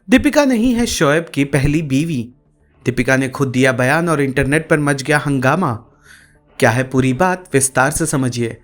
दीपिका नहीं है शोएब की पहली बीवी। दीपिका ने खुद दिया बयान और इंटरनेट पर मच गया हंगामा। क्या है पूरी बात, विस्तार से समझिए।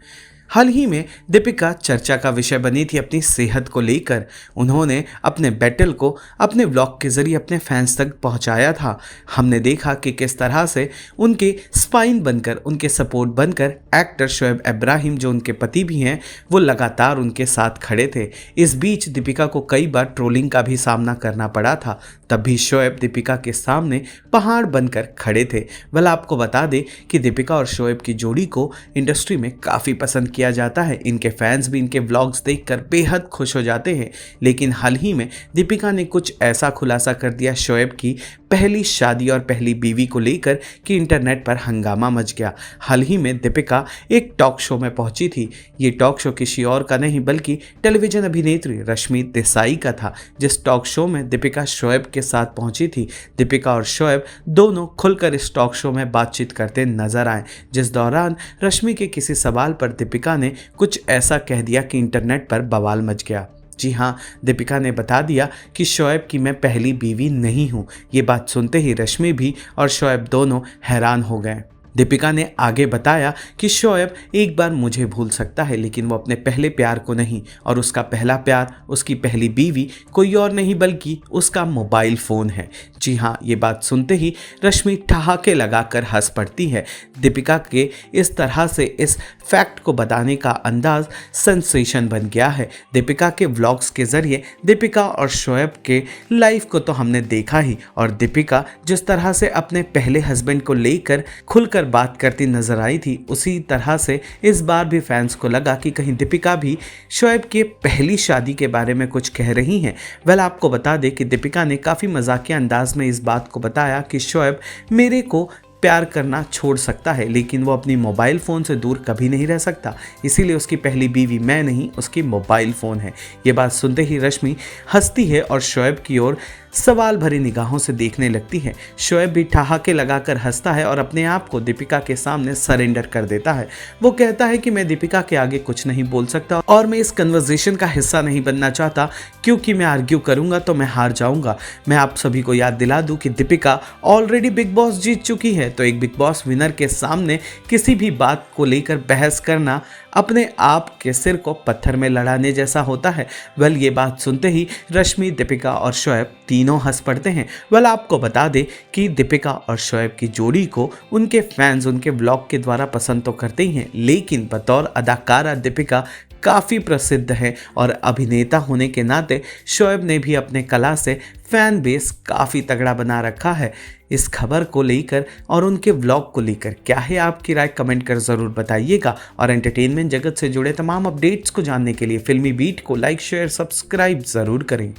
हाल ही में दीपिका चर्चा का विषय बनी थी अपनी सेहत को लेकर। उन्होंने अपने बैटल को अपने व्लॉग के जरिए अपने फैंस तक पहुंचाया था। हमने देखा कि किस तरह से उनके स्पाइन बनकर, उनके सपोर्ट बनकर एक्टर शोएब इब्राहिम, जो उनके पति भी हैं, वो लगातार उनके साथ खड़े थे। इस बीच दीपिका को कई बार ट्रोलिंग का भी सामना करना पड़ा था। तब भी शोएब दीपिका के सामने पहाड़ बनकर खड़े थे। भला आपको बता दें कि दीपिका और शोएब की जोड़ी को इंडस्ट्री में काफ़ी पसंद किया जाता है। इनके फैंस भी इनके व्लॉग्स देखकर बेहद खुश हो जाते हैं। लेकिन हाल ही में दीपिका ने कुछ ऐसा खुलासा कर दिया शोएब की पहली शादी और पहली बीवी को लेकर कि इंटरनेट पर हंगामा मच गया। हाल ही में दीपिका एक टॉक शो में पहुंची थी। ये टॉक शो किसी और का नहीं बल्कि टेलीविजन अभिनेत्री रश्मि देसाई का था। जिस टॉक शो में दीपिका शोएब के साथ पहुंची थी, दीपिका और शोएब दोनों खुलकर इस टॉक शो में बातचीत करते नजर आए, जिस दौरान रश्मि के किसी सवाल पर दीपिका ने कुछ ऐसा कह दिया कि इंटरनेट पर बवाल मच गया। जी हाँ, दीपिका ने बता दिया कि शोएब की मैं पहली बीवी नहीं हूँ। ये बात सुनते ही रश्मि भी और शोएब दोनों हैरान हो गए। दीपिका ने आगे बताया कि शोएब एक बार मुझे भूल सकता है, लेकिन वो अपने पहले प्यार को नहीं, और उसका पहला प्यार, उसकी पहली बीवी कोई और नहीं बल्कि उसका मोबाइल फ़ोन है। जी हाँ, ये बात सुनते ही रश्मि ठहाके लगाकर हंस पड़ती है। दीपिका के इस तरह से इस फैक्ट को बताने का अंदाज सेंसेशन बन गया है। दीपिका के व्लॉग्स के ज़रिए दीपिका और शोएब के लाइफ को तो हमने देखा ही, और दीपिका जिस तरह से अपने पहले हस्बैंड को लेकर खुलकर बात करती नजर आई थी, उसी तरह से इस बार भी फैंस को लगा कि कहीं दीपिका भी शोएब के पहली शादी के बारे में कुछ कह रही हैं। वेल, आपको बता दें कि दीपिका ने काफ़ी मजाकिया अंदाज में इस बात को बताया कि शोएब मेरे को प्यार करना छोड़ सकता है, लेकिन वो अपनी मोबाइल फ़ोन से दूर कभी नहीं रह सकता, इसीलिए उसकी पहली बीवी मैं नहीं, उसकी मोबाइल फ़ोन है। ये बात सुनते ही रश्मि हंसती है और शोएब की ओर सवाल भरी निगाहों से देखने लगती है। शोएब भी ठहाके लगाकर हंसता है और अपने आप को दीपिका के सामने सरेंडर कर देता है। वो कहता है कि मैं दीपिका के आगे कुछ नहीं बोल सकता और मैं इस कन्वर्सेशन का हिस्सा नहीं बनना चाहता, क्योंकि मैं आर्ग्यू करूंगा तो मैं हार जाऊंगा। मैं आप सभी को याद दिला दूं कि दीपिका ऑलरेडी बिग बॉस जीत चुकी है, तो एक बिग बॉस विनर के सामने किसी भी बात को लेकर बहस करना अपने आप के सिर को पत्थर में लड़ाने जैसा होता है। वेल, ये बात सुनते ही रश्मि, दीपिका और शोएब तीनों हंस पड़ते हैं। वेल, आपको बता दें कि दीपिका और शोएब की जोड़ी को उनके फैंस उनके व्लॉग के द्वारा पसंद तो करते ही हैं, लेकिन बतौर अदाकारा दीपिका काफ़ी प्रसिद्ध है और अभिनेता होने के नाते शोएब ने भी अपने कला से फैन बेस काफ़ी तगड़ा बना रखा है। इस खबर को लेकर और उनके व्लॉग को लेकर क्या है आपकी राय, कमेंट कर ज़रूर बताइएगा। और एंटरटेनमेंट जगत से जुड़े तमाम अपडेट्स को जानने के लिए फिल्मी बीट को लाइक, शेयर, सब्सक्राइब ज़रूर करें।